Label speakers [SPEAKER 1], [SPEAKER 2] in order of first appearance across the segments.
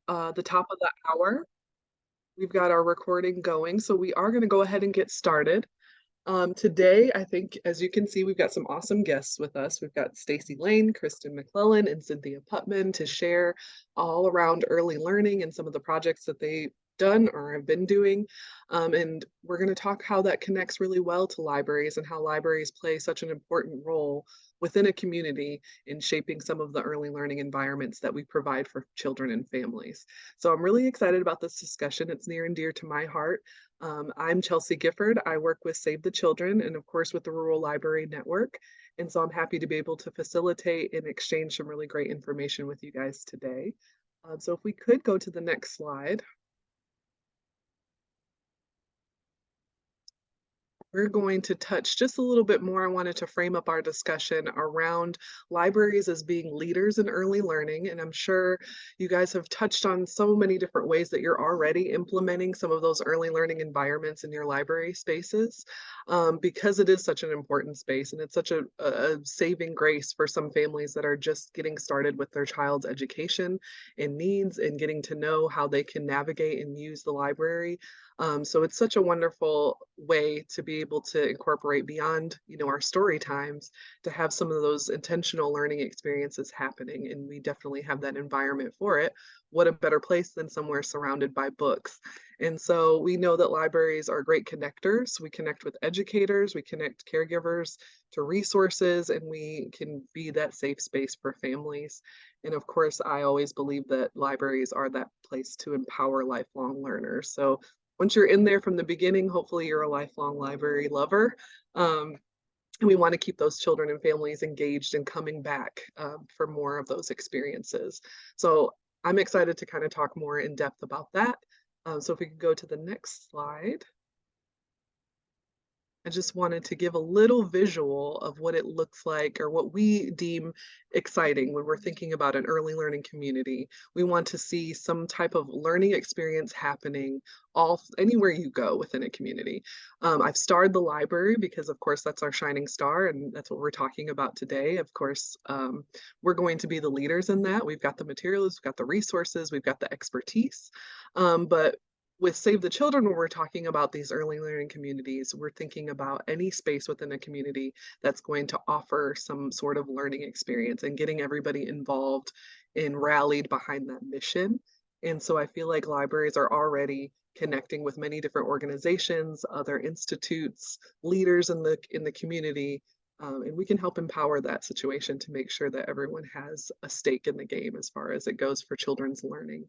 [SPEAKER 1] the top of the hour. We've got our recording going, so we are going to go ahead and get started. Today, I think, as you can see, we've got some awesome guests with us. We've got Stacy Lane, Kristen McClellan, and Cynthia Putman to share all around early learning and some of the projects that they've done or have been doing. And we're going to talk how that connects really well to libraries and how libraries play such an important role within a community in shaping some of the early learning environments that we provide for children and families. So I'm really excited about this discussion. It's near and dear to my heart. I'm Chelsea Gifford. I work with Save the Children and, of course, with the Rural Library Network. And so I'm happy to be able to facilitate and exchange some really great information with you guys today. So if we could go to the next slide. We're going to touch just a little bit more. I wanted to frame up our discussion around libraries as being leaders in early learning. And I'm sure you guys have touched on so many different ways that you're already implementing some of those early learning environments in your library spaces, because it is such an important space and it's such a saving grace for some families that are just getting started with their child's education and needs and getting to know how they can navigate and use the library. So it's such a wonderful way to be able to incorporate beyond, our story times to have some of those intentional learning experiences happening. And we definitely have that environment for it. What a better place than somewhere surrounded by books. And so we know that libraries are great connectors. We connect with educators, we connect caregivers to resources, and we can be that safe space for families. And of course, I always believe that libraries are that place to empower lifelong learners. So once you're in there from the beginning, hopefully you're a lifelong library lover. Um, and we want to keep those children and families engaged and coming back for more of those experiences. So I'm excited to kind of talk more in depth about that. So if we could go to the next slide. I just wanted to give a little visual of what it looks like or what we deem exciting when we're thinking about an early learning community. We want to see some type of learning experience happening anywhere you go within a community. I've starred the library because, of course, that's our shining star, and that's what we're talking about today. Of course, we're going to be the leaders in that. We've got the materials, we've got the resources, we've got the expertise. But with Save the Children, when we're talking about these early learning communities, we're thinking about any space within a community that's going to offer some sort of learning experience and getting everybody involved and rallied behind that mission. And so I feel like libraries are already connecting with many different organizations, other institutes, leaders in the community, and we can help empower that situation to make sure that everyone has a stake in the game as far as it goes for children's learning.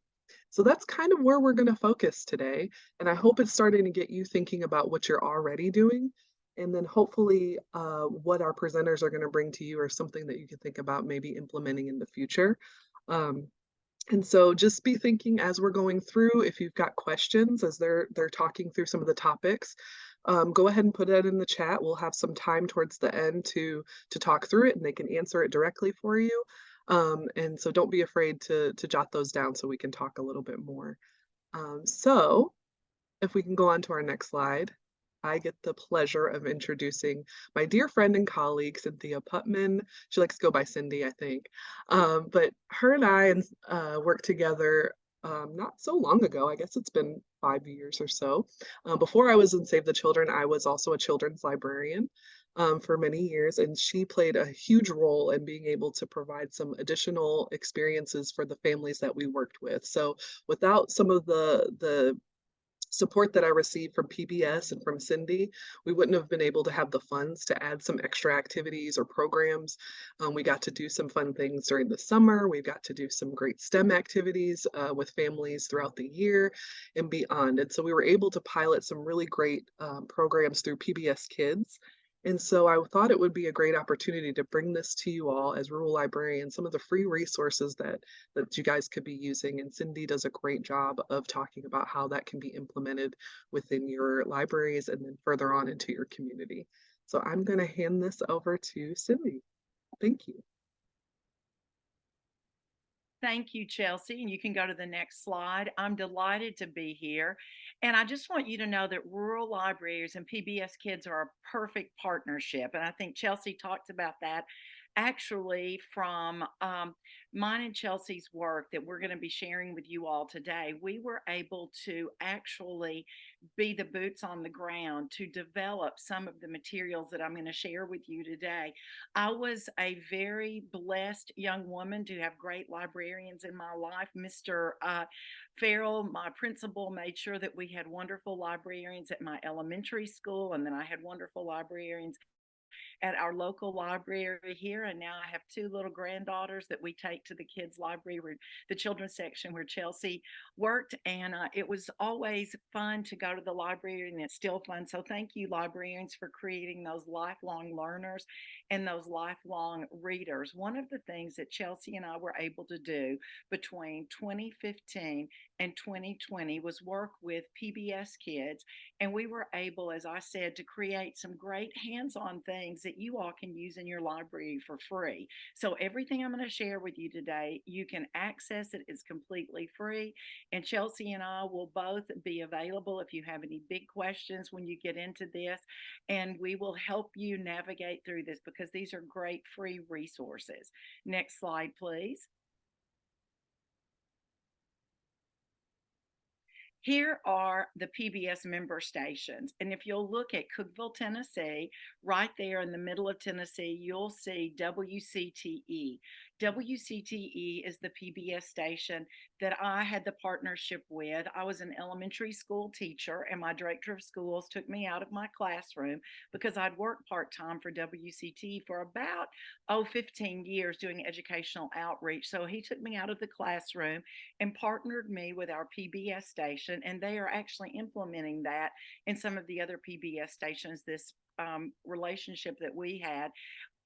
[SPEAKER 1] So that's kind of where we're going to focus today. And I hope it's starting to get you thinking about what you're already doing. And then hopefully, what our presenters are going to bring to you or something that you can think about maybe implementing in the future. Um, and so just be thinking as we're going through, if you've got questions as they're talking through some of the topics, go ahead and put that in the chat. We'll have some time towards the end to talk through it and they can answer it directly for you. And so don't be afraid to jot those down so we can talk a little bit more. So if we can go on to our next slide, I get the pleasure of introducing my dear friend and colleague, Cynthia Putman. She likes to go by Cindy, I think. But her and I worked together not so long ago. I guess it's been 5 years or so. Before I was in Save the Children, I was also a children's librarian for many years, and she played a huge role in being able to provide some additional experiences for the families that we worked with. So without some of the support that I received from PBS and from Cindy, we wouldn't have been able to have the funds to add some extra activities or programs. We got to do some fun things during the summer. We got to do some great STEM activities with families throughout the year and beyond. And so we were able to pilot some really great programs through PBS Kids. And so I thought it would be a great opportunity to bring this to you all as rural librarians, some of the free resources that you guys could be using. And Cindy does a great job of talking about how that can be implemented within your libraries and then further on into your community. So I'm going to hand this over to Cindy. Thank you.
[SPEAKER 2] Thank you, Chelsea. And you can go to the next slide. I'm delighted to be here. And I just want you to know that rural libraries and PBS Kids are a perfect partnership. And I think Chelsea talked about that actually from mine and Chelsea's work that we're going to be sharing with you all today, we were able to actually be the boots on the ground to develop some of the materials that I'm going to share with you today. I was a very blessed young woman to have great librarians in my life. Mr. Farrell, my principal, made sure that we had wonderful librarians at my elementary school, and then I had wonderful librarians at our local library here. And now I have two little granddaughters that we take to the kids' library, where, the children's section where Chelsea worked. And it was always fun to go to the library, and it's still fun. So thank you, librarians, for creating those lifelong learners and those lifelong readers. One of the things that Chelsea and I were able to do between 2015 and 2020 was work with PBS Kids. And we were able, as I said, to create some great hands on things that you all can use in your library for free. So, everything I'm going to share with you today, you can access it. It's completely free. And Chelsea and I will both be available if you have any big questions when you get into this. And we will help you navigate through this because these are great free resources. Next slide, please. Here are the PBS member stations. And if you'll look at Cookeville, Tennessee, right there in the middle of Tennessee, you'll see WCTE. WCTE is the PBS station that I had the partnership with. I was an elementary school teacher, and my director of schools took me out of my classroom because I'd worked part time for WCTE for about, 15 years doing educational outreach. So he took me out of the classroom and partnered me with our PBS station, and they are actually implementing that in some of the other PBS stations. This relationship that we had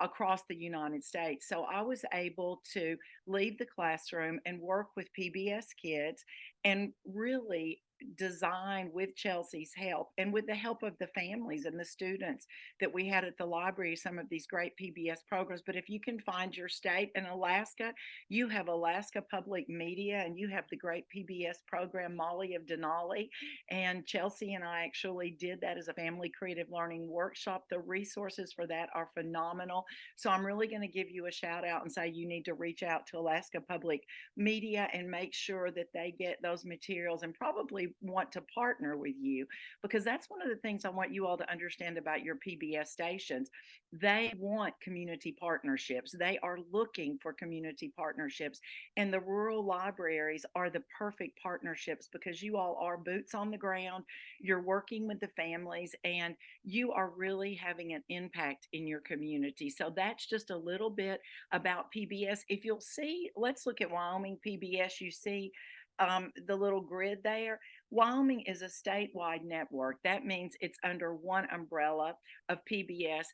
[SPEAKER 2] across the United States. So I was able to leave the classroom and work with PBS Kids and really design with Chelsea's help and with the help of the families and the students that we had at the library some of these great PBS programs. But if you can find your state in Alaska, you have Alaska Public Media and you have the great PBS program Molly of Denali. And Chelsea and I actually did that as a family creative learning workshop. The resources for that are phenomenal. So I'm really going to give you a shout out and say you need to reach out to Alaska Public Media and make sure that they get those materials and probably want to partner with you, because that's one of the things I want you all to understand about your PBS stations. They want community partnerships. They are looking for community partnerships, and the rural libraries are the perfect partnerships because you all are boots on the ground. You're working with the families, and you are really having an impact in your community. So that's just a little bit about PBS. If you'll see, let's look at Wyoming PBS. You see the little grid there. Wyoming is a statewide network. That means it's under one umbrella of PBS.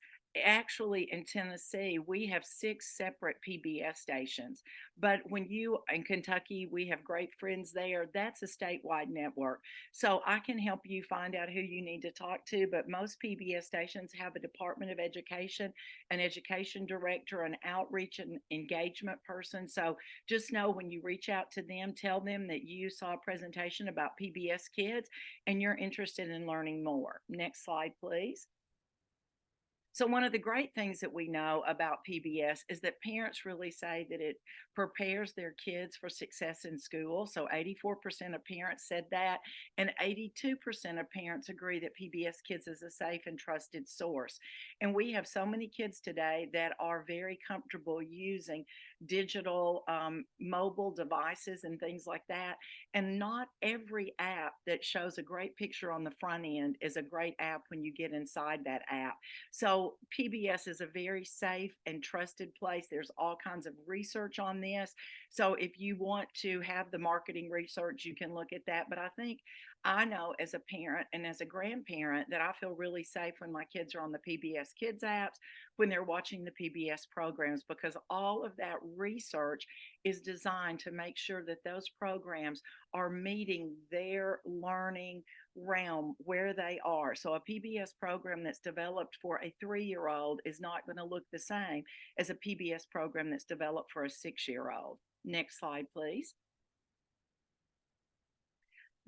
[SPEAKER 2] Actually, in Tennessee, we have six separate PBS stations. But when you in Kentucky, we have great friends there. That's a statewide network. So I can help you find out who you need to talk to. But most PBS stations have a Department of Education, an education director, an outreach and engagement person. So just know when you reach out to them, tell them that you saw a presentation about PBS Kids and you're interested in learning more. Next slide, please. So, one of the great things that we know about PBS is that parents really say that it prepares their kids for success in school. So, 84% of parents said that, and 82% of parents agree that PBS Kids is a safe and trusted source. And we have so many kids today that are very comfortable using digital mobile devices and things like that. And not every app that shows a great picture on the front end is a great app when you get inside that app. So PBS is a very safe and trusted place. There's all kinds of research on this. So if you want to have the marketing research, you can look at that. But I know as a parent and as a grandparent that I feel really safe when my kids are on the PBS Kids apps, when they're watching the PBS programs, because all of that research is designed to make sure that those programs are meeting their learning realm where they are. So a PBS program that's developed for a 3-year old is not going to look the same as a PBS program that's developed for a 6-year old. Next slide, please.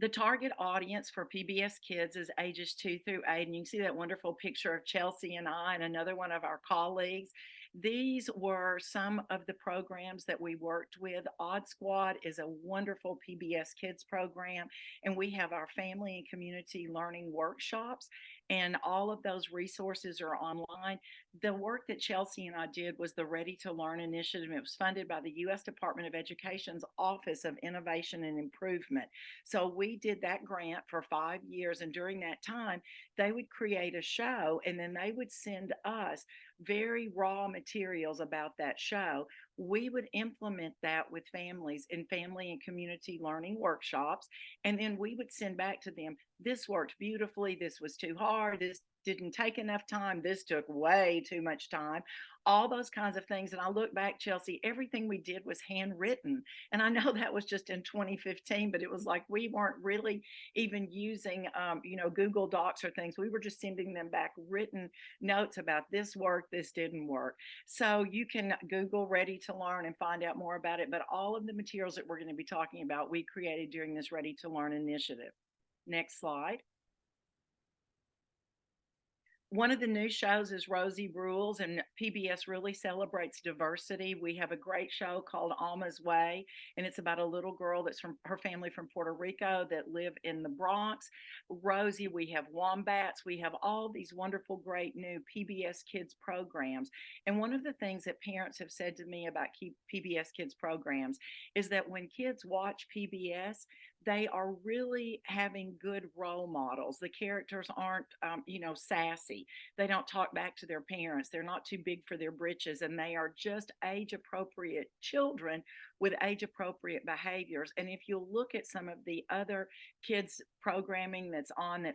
[SPEAKER 2] The target audience for PBS Kids is ages 2 through 8. And you can see that wonderful picture of Chelsea and I and another one of our colleagues. These were some of the programs that we worked with. Odd Squad is a wonderful PBS Kids program, and we have our family and community learning workshops, and all of those resources are online. The work that Chelsea and I did was the Ready to Learn initiative. It was funded by the U.S. Department of Education's Office of Innovation and Improvement. So we did that grant for 5 years, and during that time, they would create a show and then they would send us very raw materials about that show. We would implement that with families in family and community learning workshops. And then we would send back to them, this worked beautifully. This was too hard. This didn't take enough time. This took way too much time. All those kinds of things. And I look back, Chelsea, everything we did was handwritten. And I know that was just in 2015, but it was like we weren't really even using, Google Docs or things. We were just sending them back written notes about this worked, this didn't work. So you can Google Ready to Learn and find out more about it. But all of the materials that we're going to be talking about, we created during this Ready to Learn initiative. Next slide. One of the new shows is Rosie Rules, and PBS really celebrates diversity. We have a great show called Alma's Way, and it's about a little girl that's from her family from Puerto Rico that live in the Bronx. Rosie, we have wombats, we have all these wonderful, great new PBS Kids programs. And one of the things that parents have said to me about PBS Kids programs is that when kids watch PBS, they are really having good role models. The characters aren't, sassy. They don't talk back to their parents. They're not too big for their britches, and they are just age appropriate children with age appropriate behaviors. And if you look at some of the other kids programming that's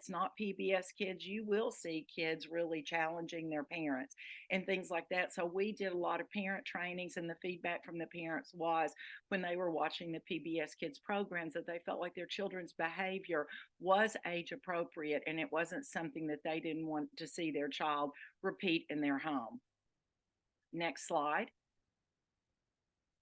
[SPEAKER 2] not PBS Kids, you will see kids really challenging their parents and things like that. So we did a lot of parent trainings, and the feedback from the parents was when they were watching the PBS Kids programs that they felt like their children's behavior was age appropriate and it wasn't something that they didn't want to see their child repeat in their home. Next slide.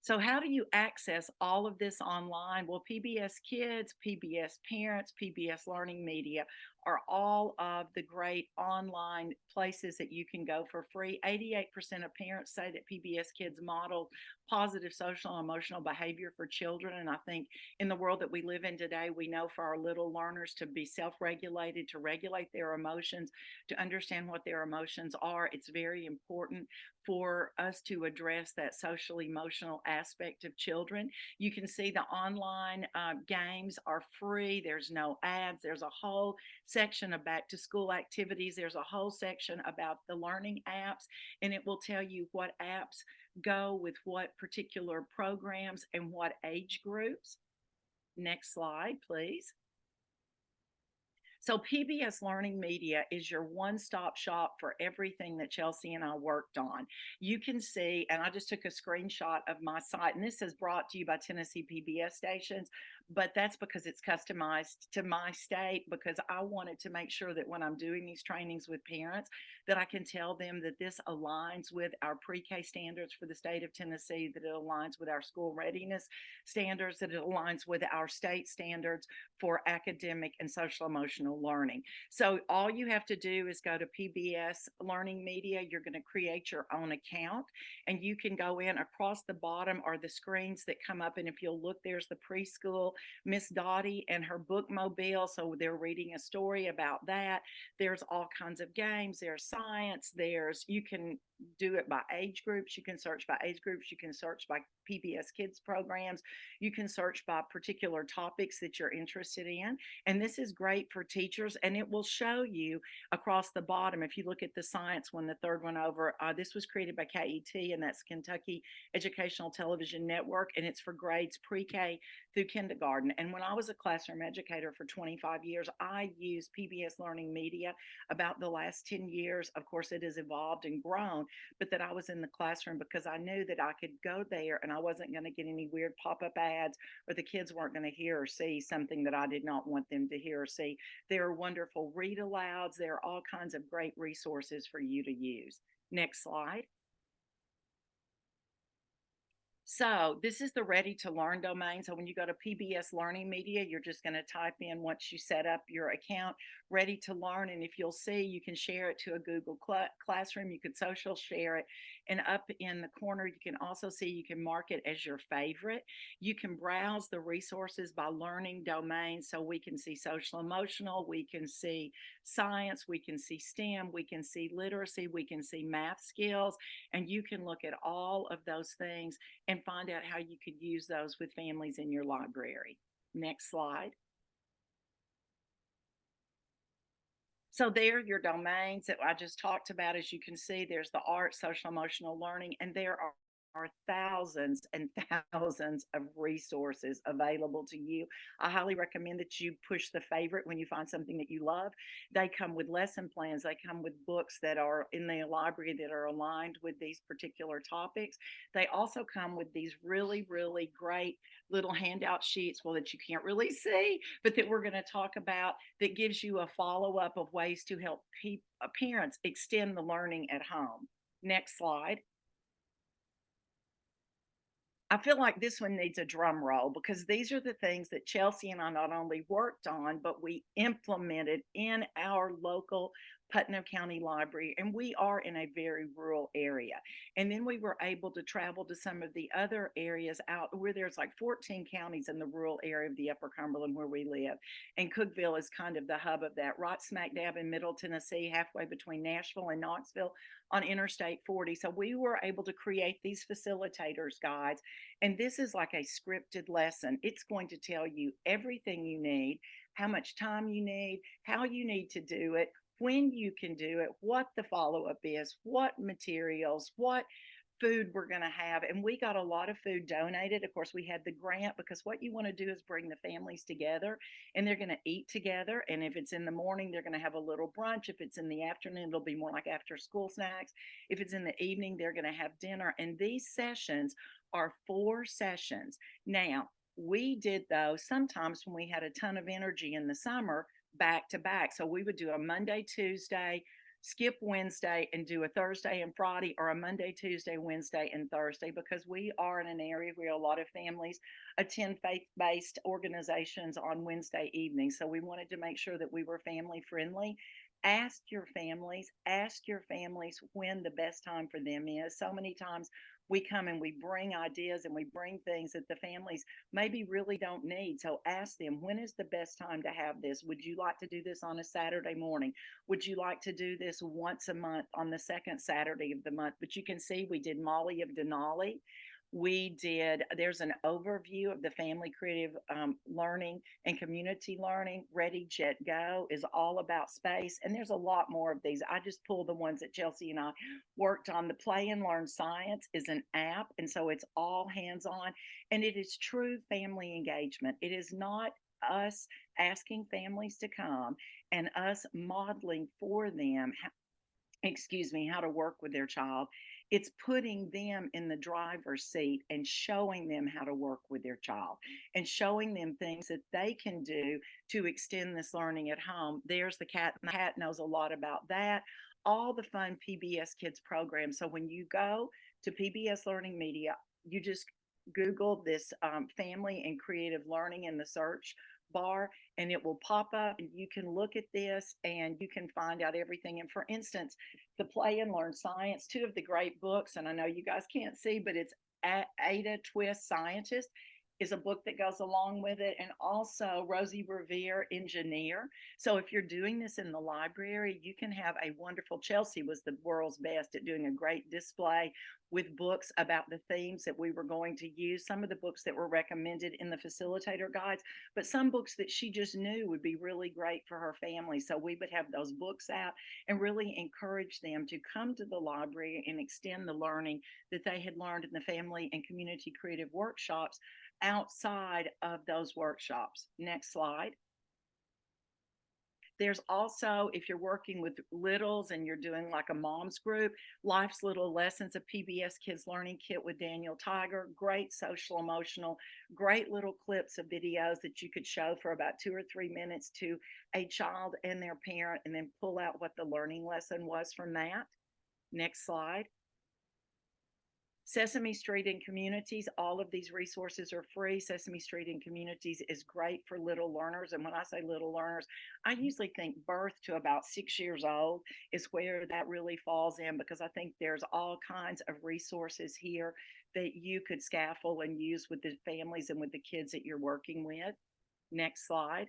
[SPEAKER 2] So, how do you access all of this online? Well, PBS Kids, PBS Parents, PBS Learning Media are all of the great online places that you can go for free. 88% of parents say that PBS Kids model positive social and emotional behavior for children. And I think in the world that we live in today, we know for our little learners to be self regulated, to regulate their emotions, to understand what their emotions are. It's very important for us to address that social emotional aspect of children. You can see the online games are free. There's no ads. There's a whole section of back to school activities. There's a whole section about the learning apps, and it will tell you what apps go with what particular programs and what age groups. Next slide, please. So PBS Learning Media is your one-stop shop for everything that Chelsea and I worked on. You can see, and I just took a screenshot of my site, and this is brought to you by Tennessee PBS stations, but that's because it's customized to my state because I wanted to make sure that when I'm doing these trainings with parents, that I can tell them that this aligns with our pre-K standards for the state of Tennessee, that it aligns with our school readiness standards, that it aligns with our state standards for academic and social emotional learning. So all you have to do is go to PBS Learning Media. You're going to create your own account, and you can go in. Across the bottom are the screens that come up, and if you'll look, there's the preschool Miss Dottie and her bookmobile. So they're reading a story about that. There's all kinds of games. There's science. You can do it by age groups. You can search by age groups. You can search by PBS Kids programs. You can search by particular topics that you're interested in. And this is great for teachers, and it will show you across the bottom. If you look at the science one, the third one over, this was created by KET, and that's Kentucky Educational Television Network, and it's for grades pre-K through kindergarten. And when I was a classroom educator for 25 years, I used PBS Learning Media about the last 10 years. Of course, it has evolved and grown, but that I was in the classroom because I knew that I could go there and I wasn't going to get any weird pop-up ads, or the kids weren't going to hear or see something that I did not want them to hear or see. There are wonderful read alouds. There are all kinds of great resources for you to use. Next slide. So this is the Ready to Learn domain. So when you go to PBS Learning Media, you're just going to type in, once you set up your account, Ready to Learn. And if you'll see, you can share it to a Google Classroom. You could social share it. And up in the corner, you can also see you can mark it as your favorite. You can browse the resources by learning domains. So we can see social emotional, we can see science, we can see STEM, we can see literacy, we can see math skills, and you can look at all of those things and find out how you could use those with families in your library. Next slide. So there are your domains that I just talked about. As you can see, there's the art, social emotional learning, and there are thousands and thousands of resources available to you. I highly recommend that you push the favorite when you find something that you love. They come with lesson plans. They come with books that are in the library that are aligned with these particular topics. They also come with these really, really great little handout sheets, well, that you can't really see, but that we're going to talk about, that gives you a follow up of ways to help parents extend the learning at home. Next slide. I feel like this one needs a drum roll because these are the things that Chelsea and I not only worked on, but we implemented in our local Putnam County Library. And we are in a very rural area. And then we were able to travel to some of the other areas out where there's like 14 counties in the rural area of the Upper Cumberland where we live. And Cookeville is kind of the hub of that, right smack dab in Middle Tennessee, halfway between Nashville and Knoxville on Interstate 40. So we were able to create these facilitators guides, and this is like a scripted lesson. It's going to tell you everything you need, how much time you need, how you need to do it, when you can do it, what the follow up is, what materials, what food we're going to have. And we got a lot of food donated. Of course, we had the grant, because what you want to do is bring the families together and they're going to eat together. And if it's in the morning, they're going to have a little brunch. If it's in the afternoon, it'll be more like after school snacks. If it's in the evening, they're going to have dinner. And these sessions are 4 sessions. Now, we did those sometimes when we had a ton of energy in the summer, back to back. So we would do a Monday, Tuesday, skip Wednesday, and do a Thursday and Friday, or a Monday, Tuesday, Wednesday, and Thursday, because we are in an area where a lot of families attend faith based organizations on Wednesday evenings. So we wanted to make sure that we were family friendly. Ask your families when the best time for them is. So many times we come and we bring ideas and we bring things that the families maybe really don't need. So ask them, when is the best time to have this? Would you like to do this on a Saturday morning? Would you like to do this once a month on the second Saturday of the month? But you can see we did Molly of Denali. There's an overview of the family creative learning and community learning. Ready, Jet, Go is all about space. And there's a lot more of these. I just pulled the ones that Chelsea and I worked on. The Play and Learn Science is an app. And so it's all hands on. And it is true family engagement. It is not us asking families to come and us modeling for them, how to work with their child. It's putting them in the driver's seat and showing them how to work with their child and showing them things that they can do to extend this learning at home. There's the cat, and the cat knows a lot about that. All the fun PBS Kids programs. So when you go to PBS Learning Media, you just Google this family and creative learning in the search bar, and it will pop up, and you can look at this and you can find out everything. And for instance, the Play and Learn Science, 2 of the great books, and I know you guys can't see, but it's Ada Twist, Scientist, is a book that goes along with it, and also Rosie Revere, Engineer. So if you're doing this in the library, you can have a wonderful. Chelsea was the world's best at doing a great display with books about the themes that we were going to use. Some of the books that were recommended in the facilitator guides, but some books that she just knew would be really great for her family. So we would have those books out and really encourage them to come to the library and extend the learning that they had learned in the family and community creative workshops outside of those workshops. Next slide. There's also, if you're working with littles and you're doing like a mom's group, Life's Little Lessons, a PBS Kids Learning Kit with Daniel Tiger. Great social emotional, great little clips of videos that you could show for about 2 or 3 minutes to a child and their parent, and then pull out what the learning lesson was from that. Next slide. Sesame Street and Communities, all of these resources are free. Sesame Street and Communities is great for little learners. And when I say little learners, I usually think birth to about 6 years old is where that really falls in, because I think there's all kinds of resources here that you could scaffold and use with the families and with the kids that you're working with. Next slide.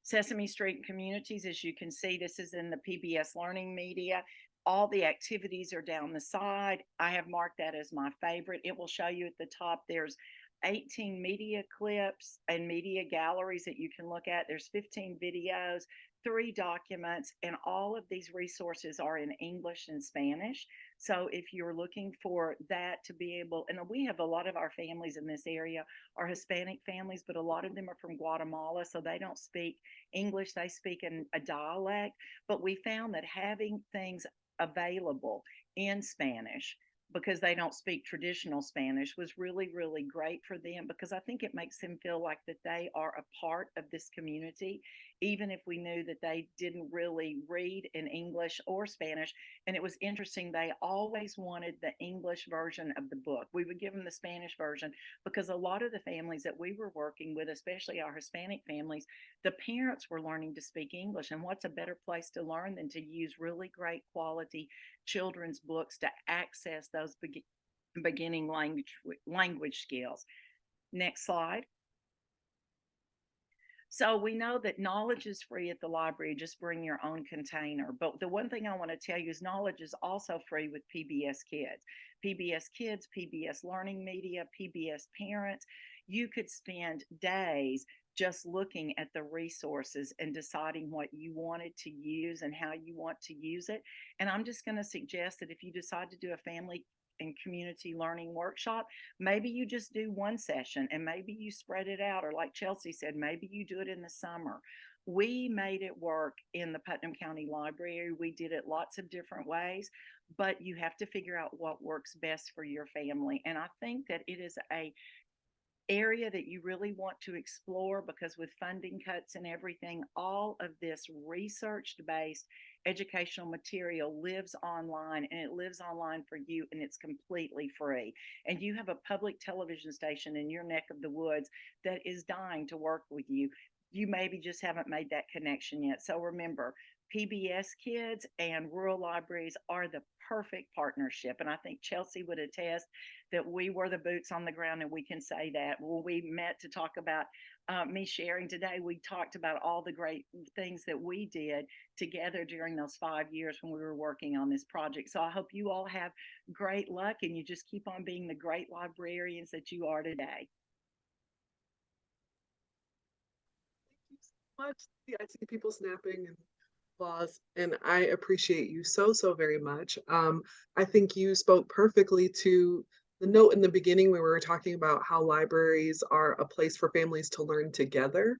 [SPEAKER 2] Sesame Street Communities, as you can see, this is in the PBS Learning Media. All the activities are down the side. I have marked that as my favorite. It will show you at the top, there's 18 media clips and media galleries that you can look at. There's 15 videos, 3 documents, and all of these resources are in English and Spanish. So if you're looking for that to be able, and we have a lot of our families in this area are Hispanic families, but a lot of them are from Guatemala, so they don't speak English, they speak in a dialect. But we found that having things available in Spanish, because they don't speak traditional Spanish, was really, really great for them, because I think it makes them feel like that they are a part of this community, even if we knew that they didn't really read in English or Spanish. And it was interesting, they always wanted the English version of the book. We would give them the Spanish version because a lot of the families that we were working with, especially our Hispanic families, the parents were learning to speak English. And what's a better place to learn than to use really great quality children's books to access those beginning language skills. Next slide. So we know that knowledge is free at the library, just bring your own container. But the one thing I want to tell you is knowledge is also free with PBS Kids. PBS Kids, PBS Learning Media, PBS Parents. You could spend days just looking at the resources and deciding what you wanted to use and how you want to use it. And I'm just going to suggest that if you decide to do a family and community learning workshop, maybe you just do one session and maybe you spread it out, or like Chelsea said, maybe you do it in the summer. We made it work in the Putnam County Library. We did it lots of different ways, but you have to figure out what works best for your family. And I think that it is a area that you really want to explore, because with funding cuts and everything, all of this research based educational material lives online, and it lives online for you, and it's completely free. And you have a public television station in your neck of the woods that is dying to work with you. You maybe just haven't made that connection yet. So remember, PBS Kids and rural libraries are the perfect partnership. And I think Chelsea would attest that we were the boots on the ground, and we can say that. When we met to talk about me sharing today, we talked about all the great things that we did together during those 5 years when we were working on this project. So I hope you all have great luck, and you just keep on being the great librarians that you are today.
[SPEAKER 1] Thank you so much. Yeah, I see people snapping and applause, and I appreciate you so, so very much. I think you spoke perfectly to the note in the beginning where we were talking about how libraries are a place for families to learn together.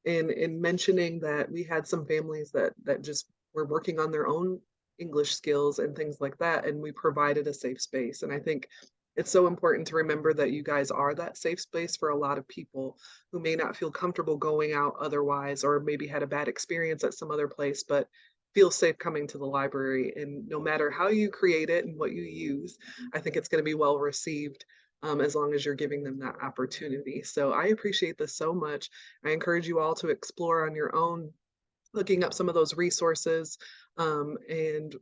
[SPEAKER 1] And in mentioning that we had some families that just were working on their own English skills and things like that, and we provided a safe space. And I think it's so important to remember that you guys are that safe space for a lot of people who may not feel comfortable going out otherwise, or maybe had a bad experience at some other place, but feel safe coming to the library. And no matter how you create it and what you use, I think it's going to be well received, as long as you're giving them that opportunity. So I appreciate this so much. I encourage you all to explore on your own, looking up some of those resources. And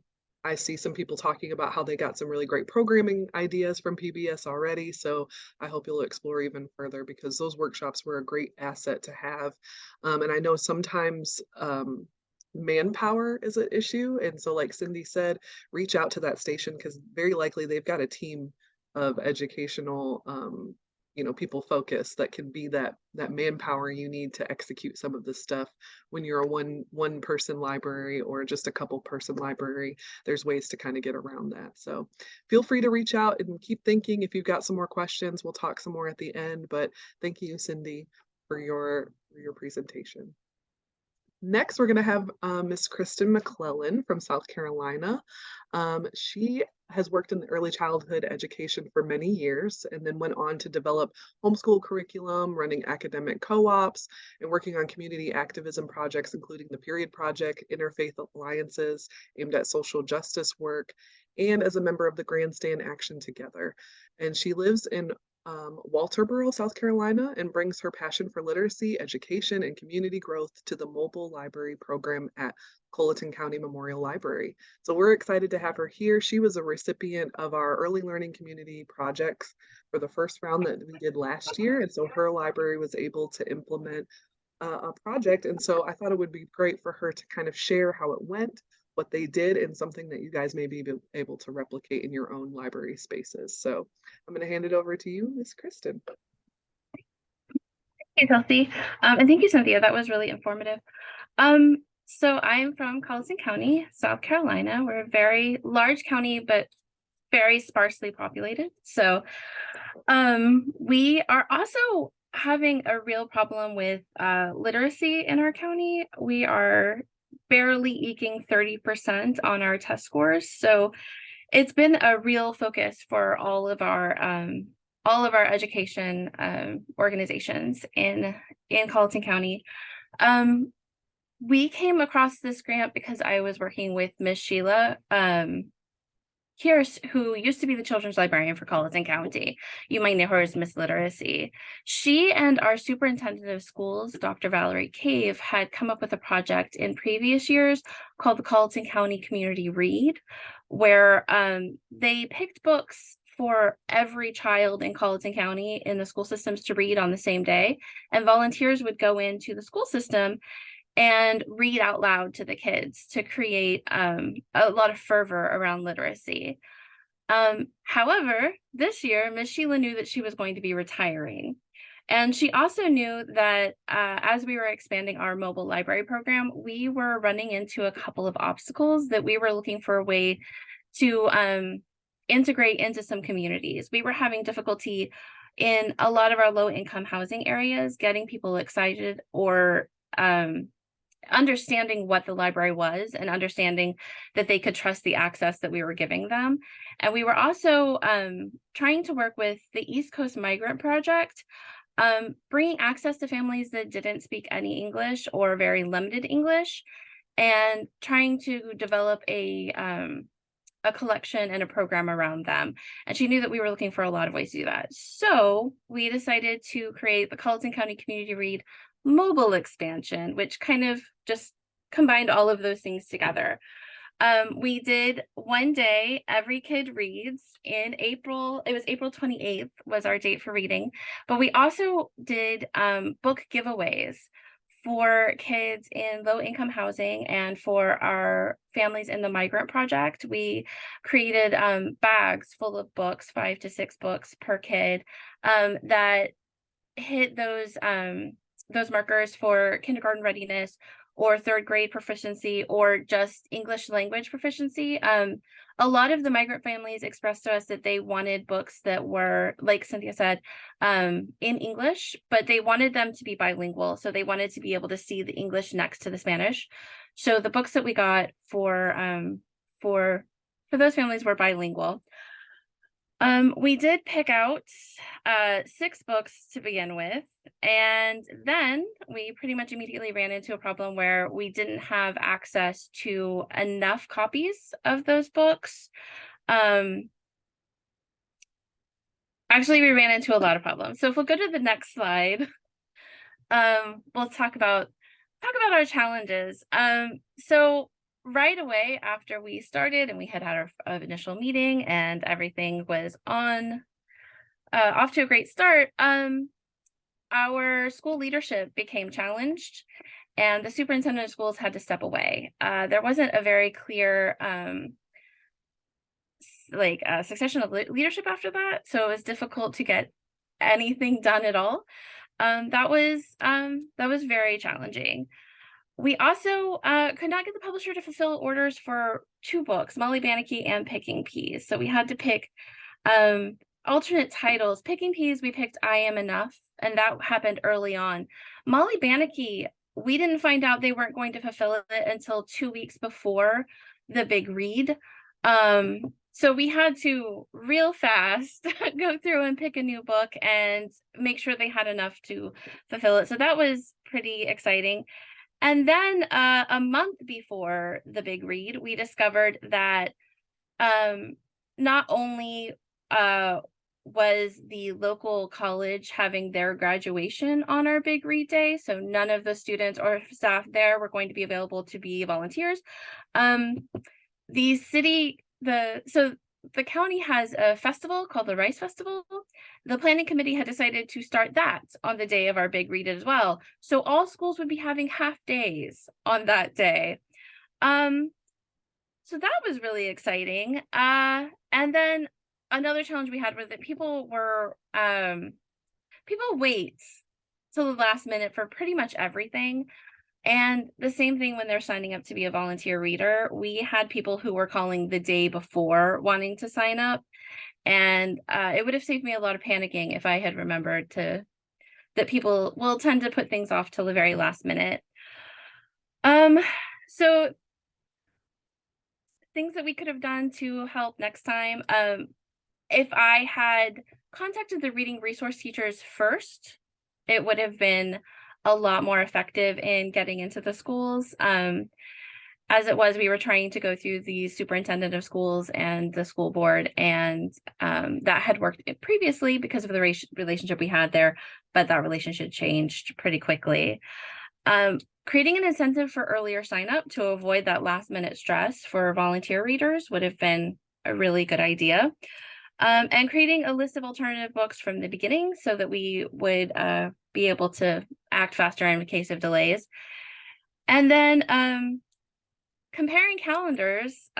[SPEAKER 1] I see some people talking about how they got some really great programming ideas from PBS already. So I hope you'll explore even further, because those workshops were a great asset to have. And I know sometimes manpower is an issue. And so, like Cindy said, reach out to that station, because very likely they've got a team of educational people focused that can be that manpower you need to execute some of this stuff. When you're a one person library or just a couple person library, there's ways to kind of get around that. So feel free to reach out and keep thinking. If you've got some more questions, we'll talk some more at the end. But thank you, Cindy, for your presentation. Next, we're going to have Miss Kristen McClellan from South Carolina. She has worked in early childhood education for many years and then went on to develop homeschool curriculum, running academic co-ops, and working on community activism projects, including the Period Project, interfaith alliances aimed at social justice work, and as a member of the Grandstand Action Together. And she lives in Walterboro, South Carolina, and brings her passion for literacy, education, and community growth to the mobile library program at Colleton County Memorial Library. So we're excited to have her here. She was a recipient of our early learning community projects for the first round that we did last year. And so her library was able to implement a project. And so I thought it would be great for her to kind of share how it went, what they did, and something that you guys may be able to replicate in your own library spaces. So I'm going to hand it over to you, Miss Kristen.
[SPEAKER 3] Hey, Kelsey. And thank you, Cynthia. That was really informative. So I'm from Colleton County, South Carolina. We're a very large county, but very sparsely populated. So we are also having a real problem with literacy in our county. We are barely eking 30% on our test scores. So it's been a real focus for all of our education organizations in Colleton County. We came across this grant because I was working with Miss Sheila Pierce, who used to be the children's librarian for Colleton County. You might know her as Miss Literacy. She and our superintendent of schools, Dr. Valerie Cave, had come up with a project in previous years called the Colleton County Community Read, where they picked books for every child in Colleton County in the school systems to read on the same day, and volunteers would go into the school system and read out loud to the kids to create a lot of fervor around literacy. However, this year, Miss Sheila knew that she was going to be retiring. And she also knew that as we were expanding our mobile library program, we were running into a couple of obstacles that we were looking for a way to integrate into some communities. We were having difficulty in a lot of our low-income housing areas, getting people excited or understanding what the library was and understanding that they could trust the access that we were giving them. And we were also trying to work with the East Coast Migrant Project, bringing access to families that didn't speak any English or very limited English, and trying to develop a collection and a program around them. And she knew that we were looking for a lot of ways to do that. So we decided to create the Colleton County Community Read mobile expansion, which kind of just combined all of those things together. We did one day, every kid reads in April. It was April 28th was our date for reading, but we also did book giveaways for kids in low income housing and for our families in the Migrant Project. We created bags full of books, 5 to 6 books per kid, that hit those markers for kindergarten readiness or 3rd grade proficiency or just English language proficiency. A lot of the migrant families expressed to us that they wanted books that were, like Cynthia said, in English, but they wanted them to be bilingual. So they wanted to be able to see the English next to the Spanish. So the books that we got for those families were bilingual. We did pick out 6 books to begin with, and then we pretty much immediately ran into a problem where we didn't have access to enough copies of those books. Actually, we ran into a lot of problems. So if we'll go to the next slide, we'll talk about our challenges. So right away after we started and we had our initial meeting and everything was off to a great start, our school leadership became challenged and the superintendent of schools had to step away. There wasn't a very clear succession of leadership after that, so it was difficult to get anything done at all. That was very challenging. We also could not get the publisher to fulfill orders for 2 books, Molly Bannicky and Picking Peas. So we had to pick alternate titles. Picking Peas, we picked I Am Enough, and that happened early on. Molly Bannicky, we didn't find out they weren't going to fulfill it until 2 weeks before the big read. So we had to real fast go through and pick a new book and make sure they had enough to fulfill it. So that was pretty exciting. And then a month before the big read, we discovered that not only was the local college having their graduation on our big read day, so none of the students or staff there were going to be available to be volunteers. The city, the county has a festival called the Rice Festival. The planning committee had decided to start that on the day of our big read as well. So all schools would be having half days on that day. So that was really exciting. And then another challenge we had was that people wait till the last minute for pretty much everything. And the same thing when they're signing up to be a volunteer reader. We had people who were calling the day before wanting to sign up. And it would have saved me a lot of panicking if I had remembered that people will tend to put things off till the very last minute. So things that we could have done to help next time. If I had contacted the reading resource teachers first, it would have been a lot more effective in getting into the schools. As it was, we were trying to go through the superintendent of schools and the school board, and that had worked previously because of the relationship we had there, but that relationship changed pretty quickly. Creating an incentive for earlier sign up to avoid that last minute stress for volunteer readers would have been a really good idea. And creating a list of alternative books from the beginning so that we would be able to act faster in case of delays. And then comparing calendars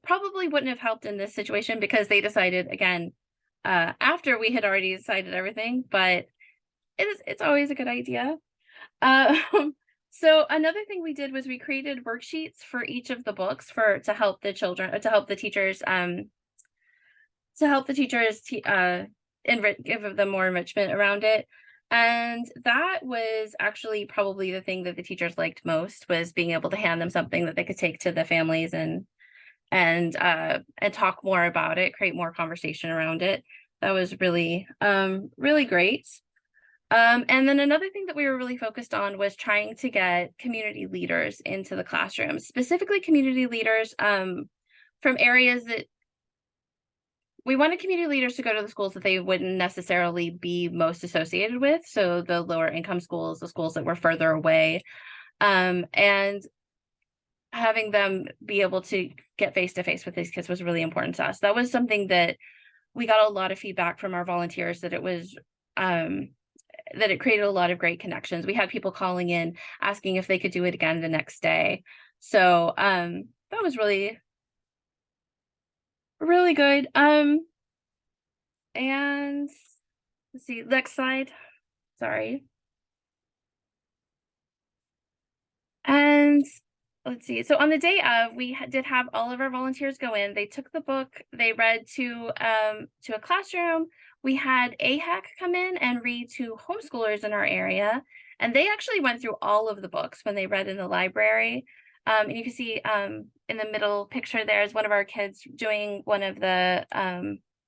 [SPEAKER 3] probably wouldn't have helped in this situation because they decided again after we had already decided everything, but it's always a good idea. So another thing we did was we created worksheets for each of the books to help the children, to help the teachers give them more enrichment around it. And that was actually probably the thing that the teachers liked most, was being able to hand them something that they could take to the families and talk more about it, create more conversation around it. That was really really great. And then another thing that we were really focused on was trying to get community leaders into the classroom, specifically community leaders from areas that we wanted community leaders to go to the schools that they wouldn't necessarily be most associated with. So the lower income schools, the schools that were further away, and having them be able to get face to face with these kids was really important to us. That was something that we got a lot of feedback from our volunteers, that it was that it created a lot of great connections. We had people calling in asking if they could do it again the next day. So that was really good. And let's see, next slide. Sorry. And let's see. So on the day of, we did have all of our volunteers go in. They took the book. They read to a classroom. We had AHEC come in and read to homeschoolers in our area, and they actually went through all of the books when they read in the library. And you can see in the middle picture there is one of our kids doing one of the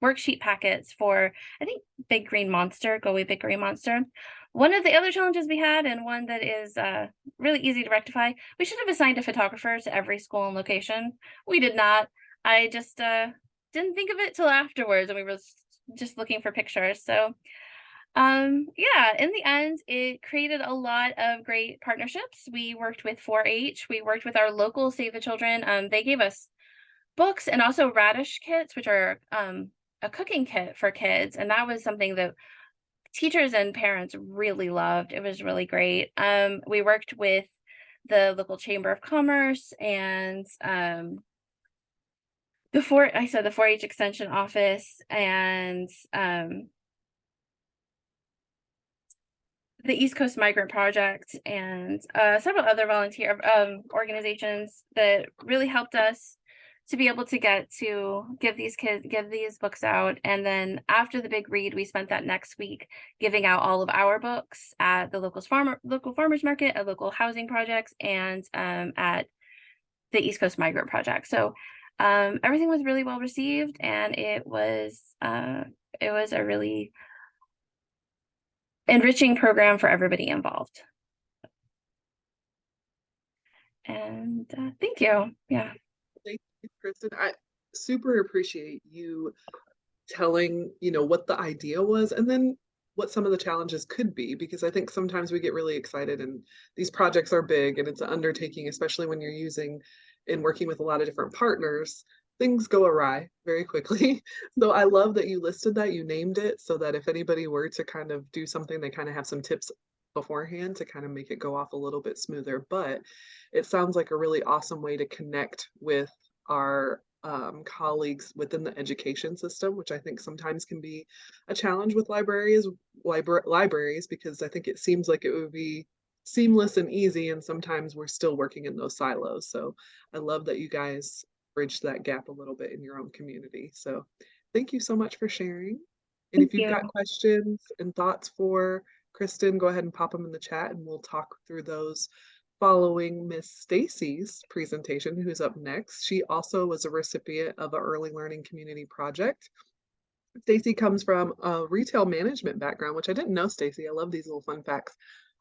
[SPEAKER 3] worksheet packets for, I think, Big Green Monster, Go Away Big Green Monster. One of the other challenges we had, and one that is really easy to rectify, we should have assigned a photographer to every school and location. We did not. I just didn't think of it till afterwards, and we were just looking for pictures. So yeah, in the end, it created a lot of great partnerships. We worked with 4-H. We worked with our local Save the Children. They gave us books and also radish kits, which are a cooking kit for kids. And that was something that teachers and parents really loved. It was really great. We worked with the local Chamber of Commerce and the 4-H Extension Office and the East Coast Migrant Project and several other volunteer organizations that really helped us to be able to give these books out. And then after the big read, we spent that next week giving out all of our books at the local farmers market, at local housing projects, and at the East Coast Migrant Project. So everything was really well received, and it was a really enriching program for everybody involved. And thank you. Yeah.
[SPEAKER 1] Thank you, Kristen. I super appreciate you telling, what the idea was and then what some of the challenges could be, because I think sometimes we get really excited and these projects are big and it's an undertaking, especially when you're using and working with a lot of different partners. Things go awry very quickly. So I love that you listed that, you named it, so that if anybody were to kind of do something, they kind of have some tips beforehand to kind of make it go off a little bit smoother. But it sounds like a really awesome way to connect with our colleagues within the education system, which I think sometimes can be a challenge with libraries, because I think it seems like it would be seamless and easy, and sometimes we're still working in those silos. So I love that you guys bridge that gap a little bit in your own community. So thank you so much for sharing. And
[SPEAKER 3] Thank
[SPEAKER 1] if you've got
[SPEAKER 3] you.
[SPEAKER 1] questions and thoughts for Kristen, go ahead and pop them in the chat and we'll talk through those following Miss Stacy's presentation, who's up next. She also was a recipient of an early learning community project. Stacy comes from a retail management background, which I didn't know, Stacy. I love these little fun facts.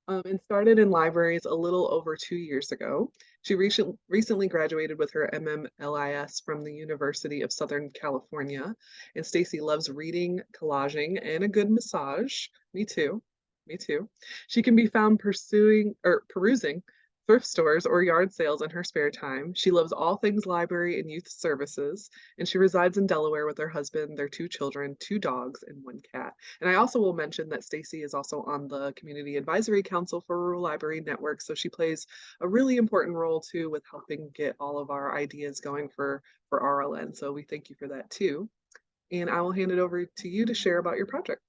[SPEAKER 1] And started in libraries a little over 2 years ago. She recently graduated with her MMLIS from the University of Southern California. And Stacy loves reading, collaging, and a good massage. Me too. Me too. She can be found perusing thrift stores or yard sales in her spare time. She loves all things library and youth services, and she resides in Delaware with her husband, their 2 children, 2 dogs, and 1 cat. And I also will mention that Stacy is also on the Community Advisory Council for Rural Library Network, so she plays a really important role too with helping get all of our ideas going for RLN. So we thank you for that too. And I will hand it over to you to share about your project.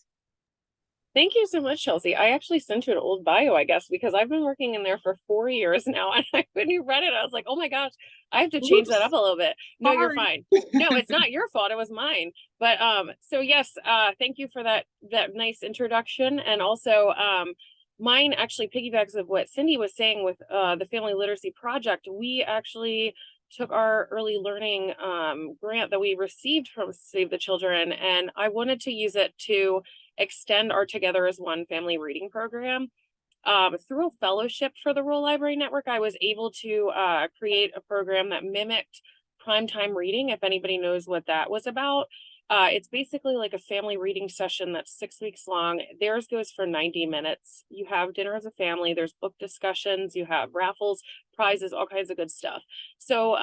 [SPEAKER 4] Thank you so much, Chelsea. I actually sent you an old bio, I guess, because I've been working in there for 4 years now. And when you read it, I was like, oh my gosh, I have to change that up
[SPEAKER 1] Oops,
[SPEAKER 4] a little bit. No, you're
[SPEAKER 1] sorry.
[SPEAKER 4] fine. No, it's not your fault. It was mine. But so yes, thank you for that nice introduction. And also mine actually piggybacks of what Cindy was saying with the Family Literacy Project. We actually took our early learning grant that we received from Save the Children, and I wanted to use it to extend our Together as One family reading program. Through a fellowship for the Rural Library Network, I was able to create a program that mimicked primetime reading, if anybody knows what that was about. It's basically like a family reading session that's 6 weeks long. Theirs goes for 90 minutes. You have dinner as a family, there's book discussions, you have raffles, prizes, all kinds of good stuff. So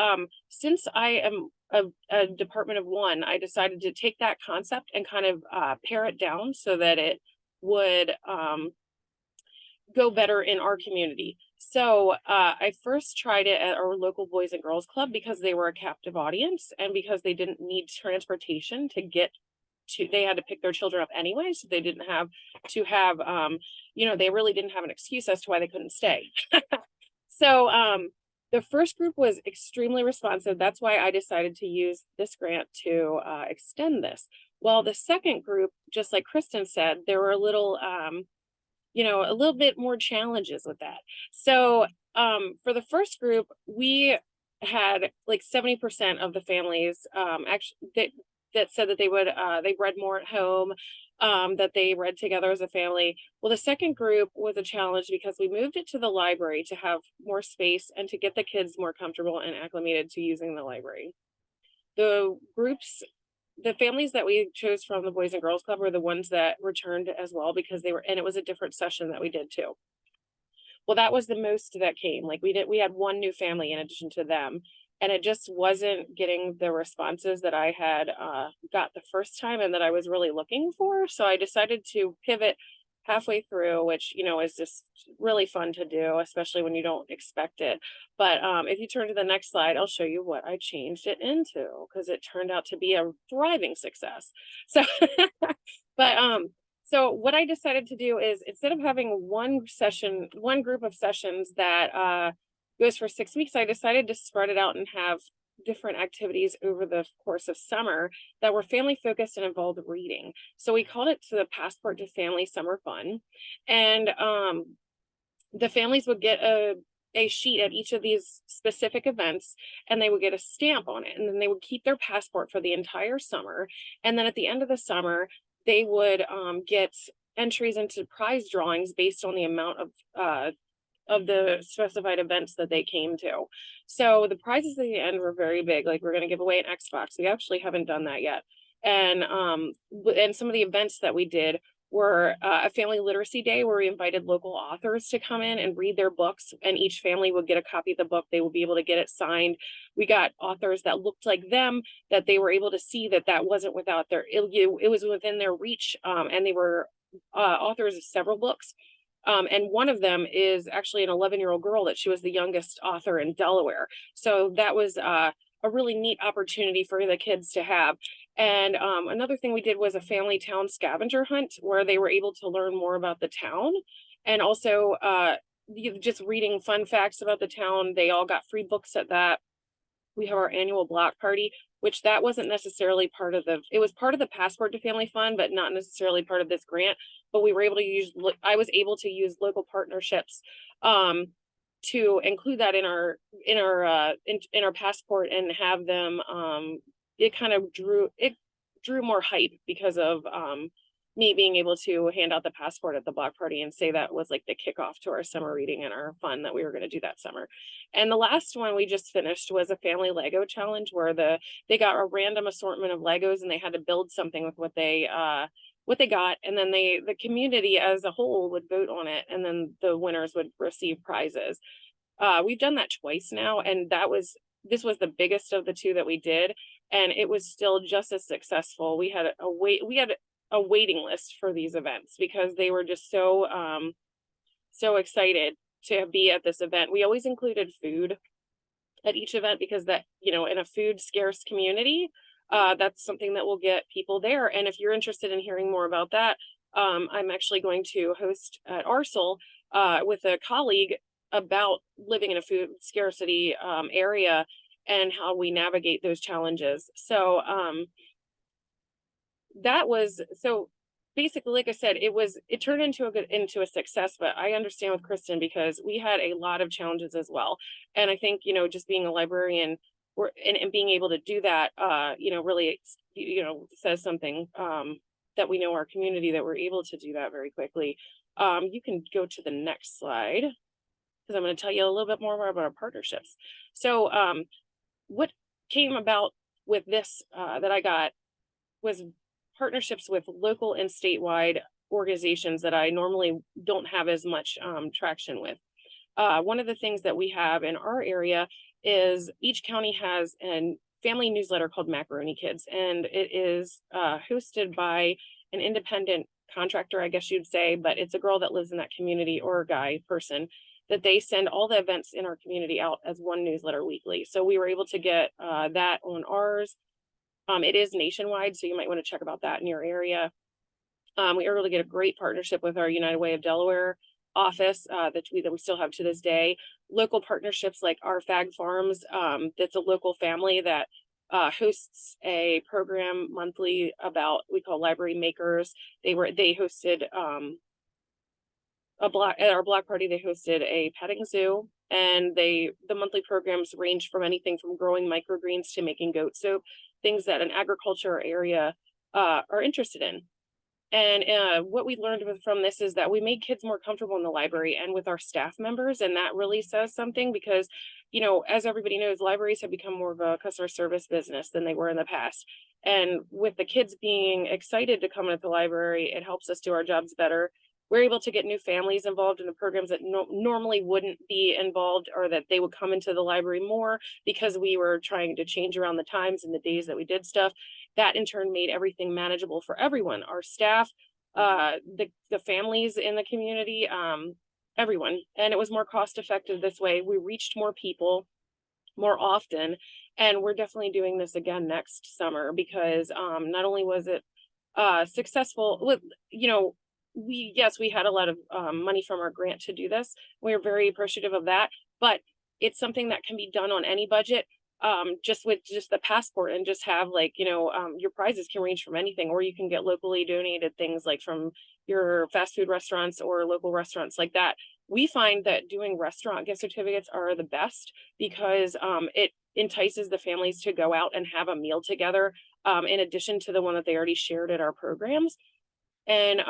[SPEAKER 4] since I am a department of one, I decided to take that concept and kind of pare it down so that it would go better in our community. So I first tried it at our local Boys and Girls Club because they were a captive audience and because they didn't need transportation to get to, they had to pick their children up anyway. So they didn't have to have, they really didn't have an excuse as to why they couldn't stay. So the first group was extremely responsive. That's why I decided to use this grant to extend this. While the second group, just like Kristen said, there were a little bit more challenges with that. So for the first group, we had like 70% of the families actually that said that they would they read more at home, that they read together as a family. Well, the second group was a challenge because we moved it to the library to have more space and to get the kids more comfortable and acclimated to using the library. The families that we chose from the Boys and Girls Club were the ones that returned as well because they were, and it was a different session that we did too. Well, that was the most that came. Like we had one new family in addition to them, and it just wasn't getting the responses that I had got the first time and that I was really looking for. So I decided to pivot halfway through, which, is just really fun to do, especially when you don't expect it. But if you turn to the next slide, I'll show you what I changed it into because it turned out to be a thriving success. So, so what I decided to do is instead of having one group of sessions that goes for 6 weeks, I decided to spread it out and have different activities over the course of summer that were family focused and involved reading. So we called it the Passport to Family Summer Fun. And the families would get a a sheet at each of these specific events, and they would get a stamp on it, and then they would keep their passport for the entire summer. And then at the end of the summer, they would get entries into prize drawings based on the amount of the specified events that they came to. So the prizes at the end were very big. Like, we're going to give away an Xbox. We actually haven't done that yet. And and some of the events that we did were a family literacy day where we invited local authors to come in and read their books, and each family would get a copy of the book. They would be able to get it signed. We got authors that looked like them, that they were able to see that that wasn't without their, it was within their reach, and they were authors of several books. And one of them is actually an 11-year-old girl that she was the youngest author in Delaware. So that was a really neat opportunity for the kids to have. And another thing we did was a family town scavenger hunt where they were able to learn more about the town, and also just reading fun facts about the town. They all got free books at that. We have our annual block party, which that wasn't necessarily part of it was part of the Passport to Family Fund, but not necessarily part of this grant. But we were able to I was able to use local partnerships to include that in our passport, and have them it kind of drew more hype because of me being able to hand out the passport at the block party and say that was like the kickoff to our summer reading and our fun that we were going to do that summer. And the last one we just finished was a family Lego challenge where they got a random assortment of Legos, and they had to build something with what they got, and then the community as a whole would vote on it, and then the winners would receive prizes. We've done that twice now, and this was the biggest of the two that we did, and it was still just as successful. We had a waiting list for these events because they were just so excited to be at this event. We always included food at each event because that, in a food scarce community, that's something that will get people there. And if you're interested in hearing more about that, I'm actually going to host at Arcel with a colleague about living in a food scarcity area and how we navigate those challenges. So basically, like I said, it turned into a success. But I understand with Kristen because we had a lot of challenges as well. And I think, just being a librarian and being able to do that, really, says something that we know our community, that we're able to do that very quickly. You can go to the next slide because I'm going to tell you a little bit more about our partnerships. So what came about with this that I got was partnerships with local and statewide organizations that I normally don't have as much traction with. One of the things that we have in our area is each county has a family newsletter called Macaroni Kids, and it is hosted by an independent contractor, I guess you'd say, but it's a girl that lives in that community, or a guy person, that they send all the events in our community out as one newsletter weekly. So we were able to get that on ours. It is nationwide, so you might want to check about that in your area. We were able to get a great partnership with our United Way of Delaware office that we still have to this day. Local partnerships like our Fag Farms, that's a local family that hosts a program monthly we call Library Makers. They hosted at our block party, they hosted a petting zoo, and the monthly programs range from anything from growing microgreens to making goat soap, things that an agriculture area are interested in. And what we learned from this is that we made kids more comfortable in the library and with our staff members. And that really says something because, as everybody knows, libraries have become more of a customer service business than they were in the past. And with the kids being excited to come into the library, it helps us do our jobs better. We're able to get new families involved in the programs that normally wouldn't be involved, or that they would come into the library more because we were trying to change around the times and the days that we did stuff. That in turn made everything manageable for everyone, our staff, the families in the community, everyone. And it was more cost effective this way. We reached more people more often, and we're definitely doing this again next summer because not only was it successful with, we had a lot of money from our grant to do this. We are very appreciative of that, but it's something that can be done on any budget. Just with the passport, and just have your prizes can range from anything, or you can get locally donated things like from your fast food restaurants or local restaurants like that. we find that doing restaurant gift certificates are the best because it entices the families to go out and have a meal together in addition to the one that they already shared at our programs. And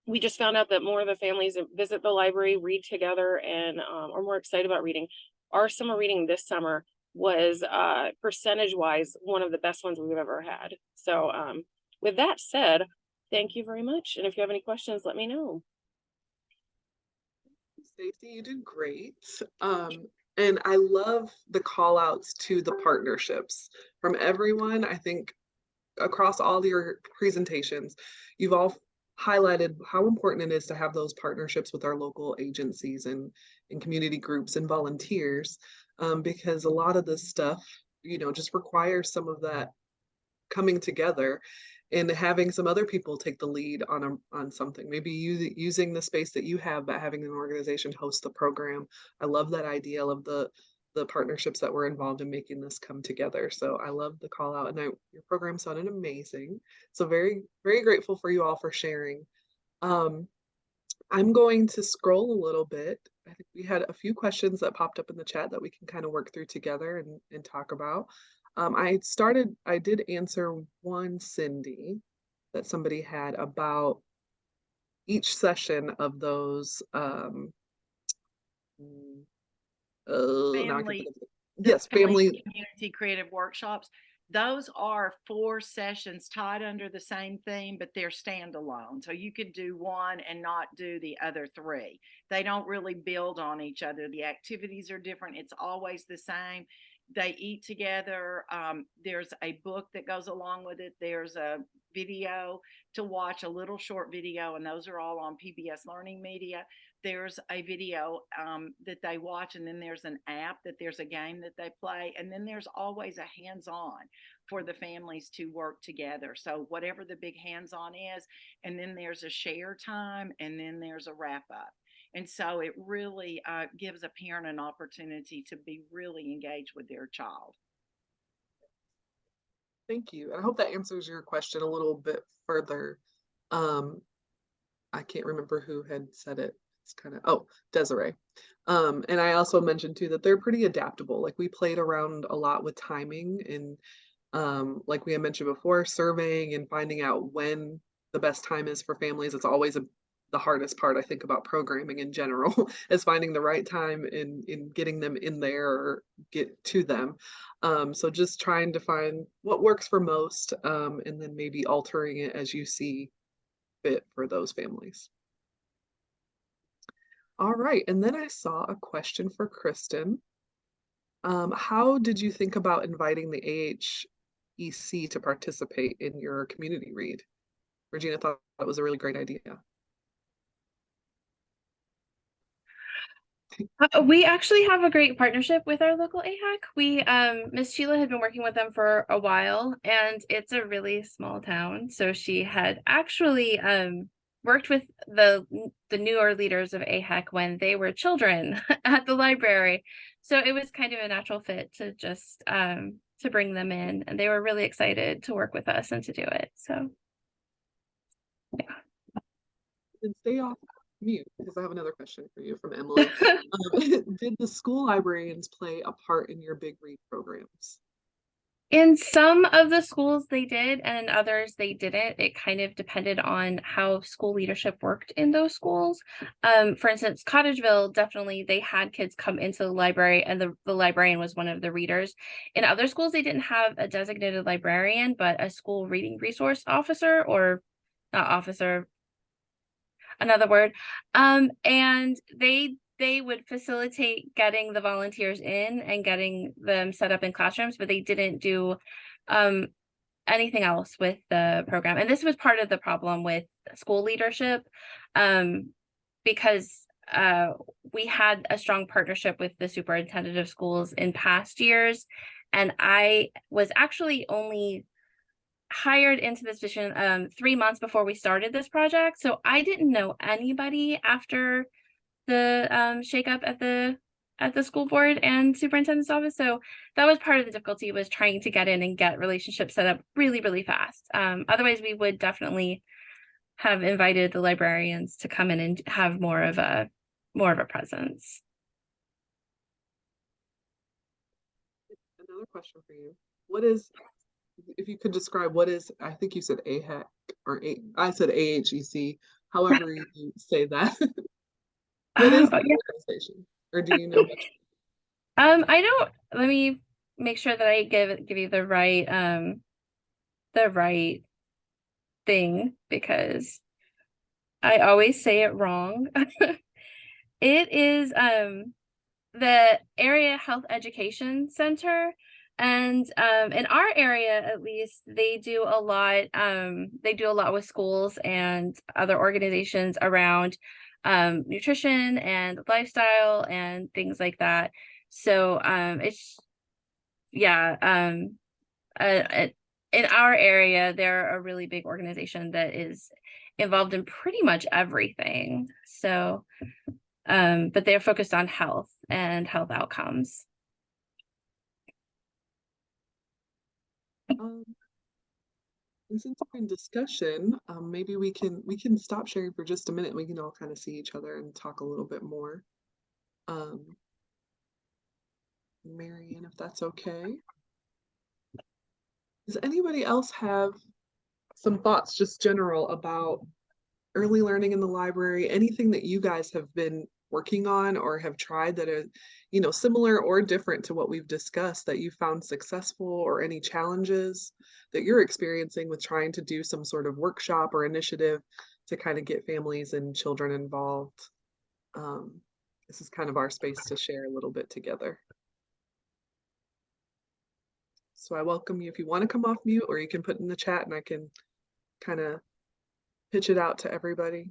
[SPEAKER 4] we just found out that more of the families that visit the library, read together, and are more excited about reading. Our summer reading this summer was percentage wise one of the best ones we've ever had. So with that said, thank you very much. And if you have any questions, let me know.
[SPEAKER 1] Stacy, you did great. And I love the call outs to the partnerships from everyone. I think across all your presentations, you've all highlighted how important it is to have those partnerships with our local agencies and community groups and volunteers, because a lot of this stuff, you know, just requires some of that coming together and having some other people take the lead on something, maybe using the space that you have, but having an organization host the program. I love that idea of the partnerships that were involved in making this come together. So I love the call out, and your program sounded amazing. So very, very grateful for you all for sharing. I'm going to scroll a little bit. I think we had a few questions that popped up in the chat that we can kind of work through together and talk about. I did answer one, Cindy, that somebody had about each session of those, now I can think of it. Yes, family
[SPEAKER 2] community creative workshops. Those are 4 sessions tied under the same theme, but they're standalone. So you could do one and not do the other 3. They don't really build on each other. The activities are different. It's always the same. They eat together. There's a book that goes along with it. There's a video to watch, a little short video, and those are all on PBS Learning Media. There's a video that they watch, and then there's an app that there's a game that they play, and then there's always a hands-on for the families to work together. So whatever the big hands-on is, and then there's a share time, and then there's a wrap-up. And so it really gives a parent an opportunity to be really engaged with their child.
[SPEAKER 1] Thank you. I hope that answers your question a little bit further. I can't remember who had said it. It's kind of, Desiree. And I also mentioned too that they're pretty adaptable. Like we played around a lot with timing and like we had mentioned before, surveying and finding out when the best time is for families. It's always the hardest part, I think, about programming in general is finding the right time in getting them in there or get to them. So just trying to find what works for most, and then maybe altering it as you see fit for those families. All right, and then I saw a question for Kristen. How did you think about inviting the AHEC to participate in your community read? Regina thought that was a really great idea.
[SPEAKER 3] We actually have a great partnership with our local AHEC. We Miss Sheila had been working with them for a while, and it's a really small town. So she had actually worked with the newer leaders of AHEC when they were children at the library. So it was kind of a natural fit to just to bring them in, and they were really excited to work with us and to do it. So yeah.
[SPEAKER 1] And stay off mute because I have another question for you from Emily. Did the school librarians play a part in your Big Read programs?
[SPEAKER 3] In some of the schools they did, and in others they didn't. It kind of depended on how school leadership worked in those schools. For instance, Cottageville, definitely they had kids come into the library and the librarian was one of the readers. In other schools, they didn't have a designated librarian, but a school reading resource officer, or not officer, another word. And they would facilitate getting the volunteers in and getting them set up in classrooms, but they didn't do anything else with the program. And this was part of the problem with school leadership, because we had a strong partnership with the superintendent of schools in past years. And I was actually only hired into this position 3 months before we started this project. So I didn't know anybody after the shakeup at the school board and superintendent's office. So that was part of the difficulty, was trying to get in and get relationships set up really, really fast. Otherwise, we would definitely have invited the librarians to come in and have more of a more of a presence.
[SPEAKER 1] Another question for you. What is, if you could describe what is, I think you said AHEC or I said AHEC, however you say that. What is the
[SPEAKER 3] Yeah.
[SPEAKER 1] organization? Or do you know much?
[SPEAKER 3] I don't, let me make sure that I give you the right thing, because I always say it wrong. It is the Area Health Education Center. And in our area, at least, they do a lot with schools and other organizations around nutrition and lifestyle and things like that. So it's, yeah, in our area, they're a really big organization that is involved in pretty much everything. So but they're focused on health and health outcomes.
[SPEAKER 1] Since we're in discussion, maybe we can stop sharing for just a minute. We can all kind of see each other and talk a little bit more. Marianne, if that's okay. Does anybody else have some thoughts, just general, about early learning in the library? Anything that you guys have been working on or have tried that are, you know, similar or different to what we've discussed, that you found successful, or any challenges that you're experiencing with trying to do some sort of workshop or initiative to kind of get families and children involved? This is kind of our space to share a little bit together. So I welcome you if you want to come off mute, or you can put in the chat and I can kind of pitch it out to everybody.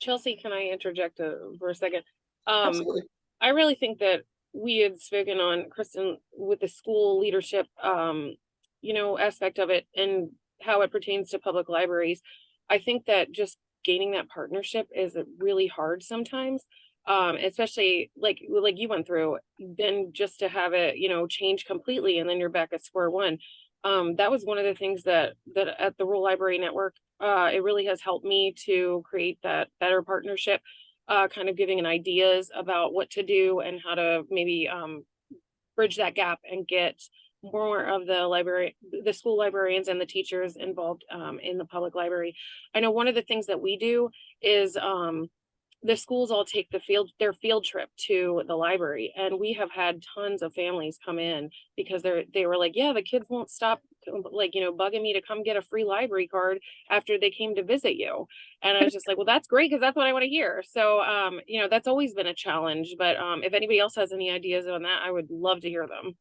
[SPEAKER 4] Chelsea, can I interject for a second?
[SPEAKER 1] Absolutely.
[SPEAKER 4] I really think that we had spoken on, Kristen, with the school leadership, you know, aspect of it and how it pertains to public libraries. I think that just gaining that partnership is really hard sometimes, especially like you went through, then just to have it, you know, change completely and then you're back at square one. That was one of the things that at the Rural Library Network, it really has helped me to create that better partnership, kind of giving an ideas about what to do and how to maybe bridge that gap and get more of the school librarians and the teachers involved in the public library. I know one of the things that we do is the schools all take their field trip to the library, and we have had tons of families come in because they were like, yeah, the kids won't stop, like, you know, bugging me to come get a free library card after they came to visit you. And I was just like, well, that's great, because that's what I want to hear. So you know, that's always been a challenge, but if anybody else has any ideas on that, I would love to hear them.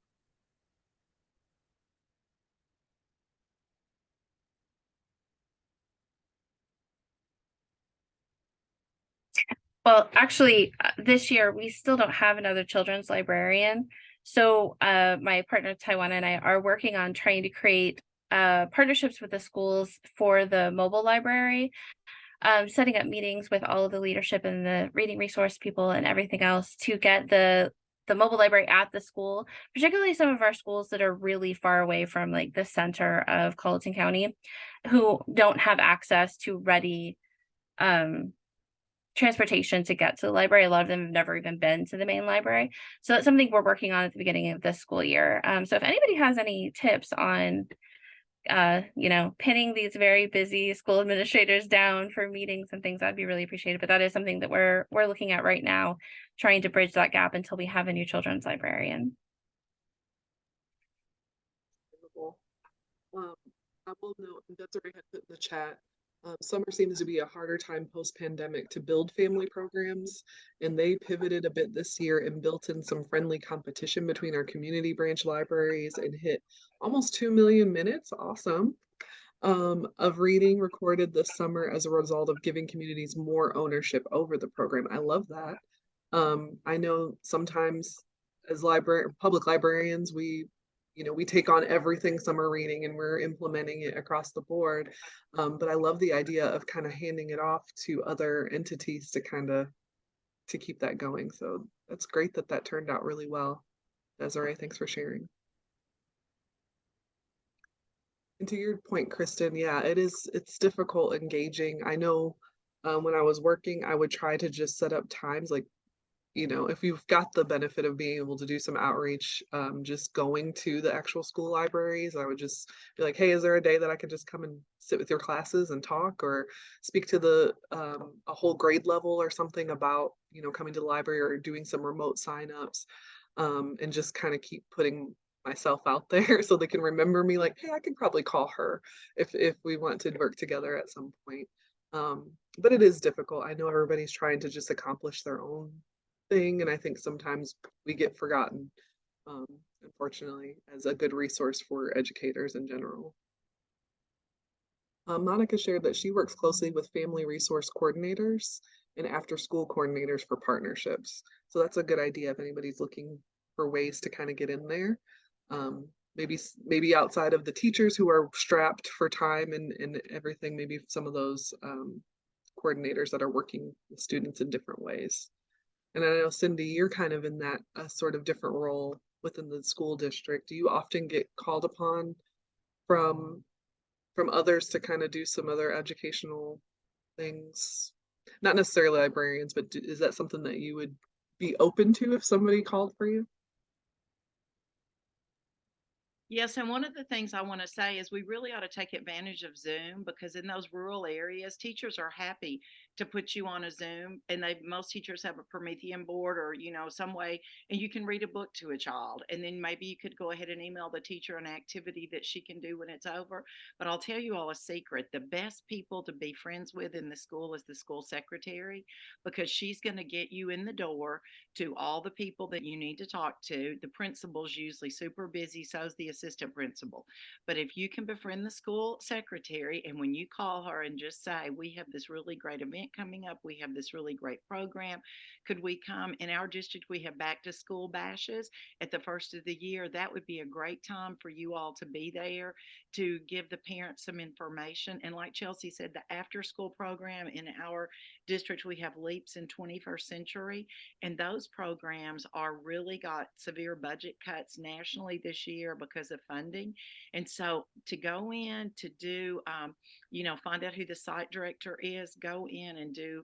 [SPEAKER 3] Well, actually, this year we still don't have another children's librarian. So my partner Taiwan and I are working on trying to create partnerships with the schools for the mobile library, setting up meetings with all of the leadership and the reading resource people and everything else to get the mobile library at the school, particularly some of our schools that are really far away from like the center of Colleton County, who don't have access to ready transportation to get to the library. A lot of them have never even been to the main library. So that's something we're working on at the beginning of this school year. So if anybody has any tips on, you know, pinning these very busy school administrators down for meetings and things, that'd be really appreciated. But that is something that we're looking at right now, trying to bridge that gap until we have a new children's librarian.
[SPEAKER 1] I will note, and Desiree had put in the chat, summer seems to be a harder time post-pandemic to build family programs, and they pivoted a bit this year and built in some friendly competition between our community branch libraries and hit almost 2 million minutes, awesome, of reading recorded this summer as a result of giving communities more ownership over the program. I love that. I know sometimes as public librarians, we take on everything summer reading and we're implementing it across the board. But I love the idea of kind of handing it off to other entities to keep that going. So that's great that turned out really well. Desiree, thanks for sharing. And to your point, Kristen, yeah, it's difficult engaging. I know when I was working, I would try to just set up times like, if you've got the benefit of being able to do some outreach, just going to the actual school libraries, I would just be like, hey, is there a day that I could just come and sit with your classes and talk, or speak to a whole grade level or something about, coming to the library, or doing some remote signups, and just kind of keep putting myself out there so they can remember me, like, hey, I could probably call her if we want to work together at some point. But it is difficult. I know everybody's trying to just accomplish their own thing, and I think sometimes we get forgotten, um, unfortunately, as a good resource for educators in general. Monica shared that she works closely with family resource coordinators and after-school coordinators for partnerships. So that's a good idea if anybody's looking for ways to kind of get in there. Maybe outside of the teachers who are strapped for time and everything, maybe some of those coordinators that are working with students in different ways. And I know, Cindy, you're kind of in that sort of different role within the school district. Do you often get called upon from others to kind of do some other educational things? Not necessarily librarians, but is that something that you would be open to if somebody called for you?
[SPEAKER 2] Yes, and one of the things I want to say is we really ought to take advantage of Zoom, because in those rural areas, teachers are happy to put you on a Zoom, and most teachers have a Promethean board, or some way, and you can read a book to a child, and then maybe you could go ahead and email the teacher an activity that she can do when it's over. But I'll tell you all a secret: the best people to be friends with in the school is the school secretary, because she's going to get you in the door to all the people that you need to talk to. The principal's usually super busy, so's the assistant principal. But if you can befriend the school secretary, and when you call her and just say, we have this really great event coming up, we have this really great program, could we come? In our district, we have back to school bashes at the first of the year. That would be a great time for you all to be there to give the parents some information. And like Chelsea said, the after school program in our district, we have Leaps in 21st Century, and those programs are really got severe budget cuts nationally this year because of funding. And so to go in to do, find out who the site director is, go in and do,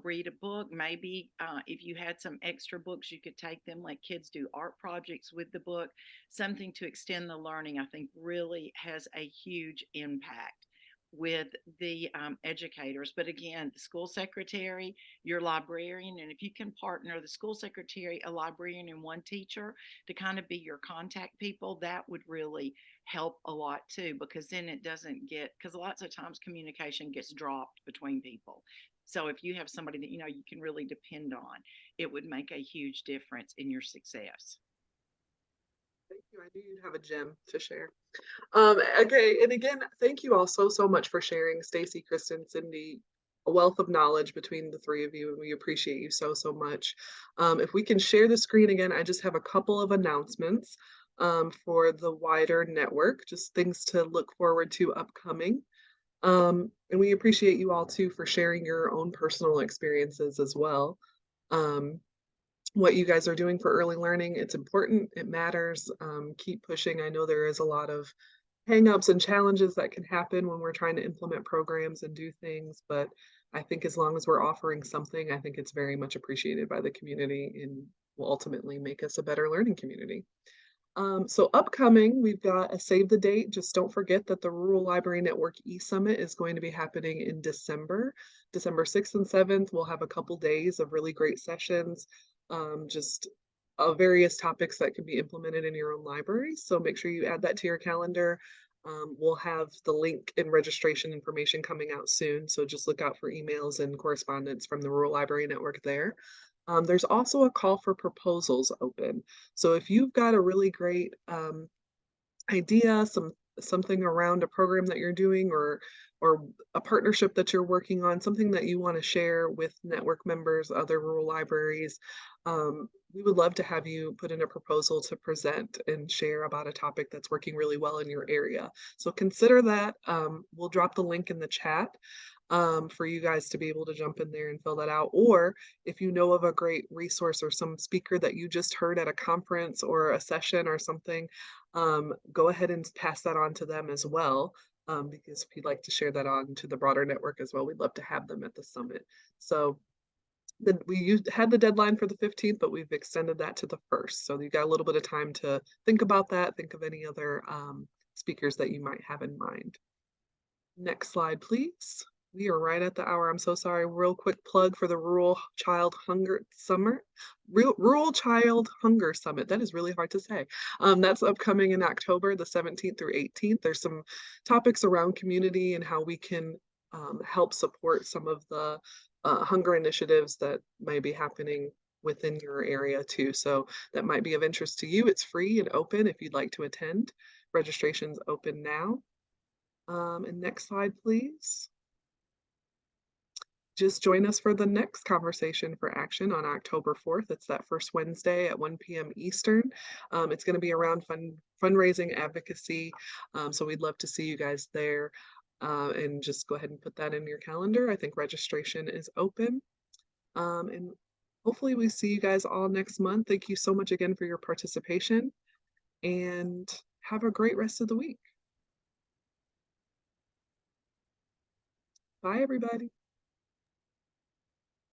[SPEAKER 2] read a book. Maybe if you had some extra books, you could take them, let kids do art projects with the book. Something to extend the learning, I think, really has a huge impact with the educators. But again, the school secretary, your librarian, and if you can partner the school secretary, a librarian, and one teacher to kind of be your contact people, that would really help a lot too, because then it doesn't get, because lots of times communication gets dropped between people. So if you have somebody that you can really depend on, it would make a huge difference in your success.
[SPEAKER 1] Thank you. I knew you'd have a gem to share. Okay, and again, thank you all so much for sharing, Stacy, Kristen, Cindy, a wealth of knowledge between the three of you, and we appreciate you so much. If we can share the screen again, I just have a couple of announcements for the wider network, just things to look forward to upcoming. And we appreciate you all too for sharing your own personal experiences as well. What you guys are doing for early learning, it's important, it matters. Keep pushing. I know there is a lot of hangups and challenges that can happen when we're trying to implement programs and do things, but I think as long as we're offering something, I think it's very much appreciated by the community and will ultimately make us a better learning community. So upcoming, we've got a save the date. Just don't forget that the Rural Library Network e-Summit is going to be happening in December 6th and 7th. We'll have a couple days of really great sessions, just various topics that can be implemented in your own library. So make sure you add that to your calendar. We'll have the link and registration information coming out soon. So just look out for emails and correspondence from the Rural Library Network there. There's also a call for proposals open. So if you've got a really great idea, something around a program that you're doing, or a partnership that you're working on, something that you want to share with network members, other rural libraries, we would love to have you put in a proposal to present and share about a topic that's working really well in your area. So consider that. We'll drop the link in the chat for you guys to be able to jump in there and fill that out. Or if you know of a great resource or some speaker that you just heard at a conference or a session or something, go ahead and pass that on to them as well. because if you'd like to share that on to the broader network as well, we'd love to have them at the summit. So had the deadline for the 15th, but we've extended that to the 1st. So you got a little bit of time to think about that, think of any other speakers that you might have in mind. Next slide, please. We are right at the hour. I'm so sorry. Real quick plug for the Rural Child Hunger Summit. Rural Child Hunger Summit. That is really hard to say. That's upcoming in October, the 17th through 18th. There's some topics around community and how we can help support some of the hunger initiatives that may be happening within your area too. So that might be of interest to you. It's free and open if you'd like to attend. Registration's open now. And next slide, please. Just join us for the next Conversation for Action on October 4th. It's that first Wednesday at 1 p.m. Eastern. It's going to be around fundraising advocacy. So we'd love to see you guys there. And just go ahead and put that in your calendar. I think registration is open. And hopefully we see you guys all next month. Thank you so much again for your participation, and have a great rest of the week. Bye, everybody.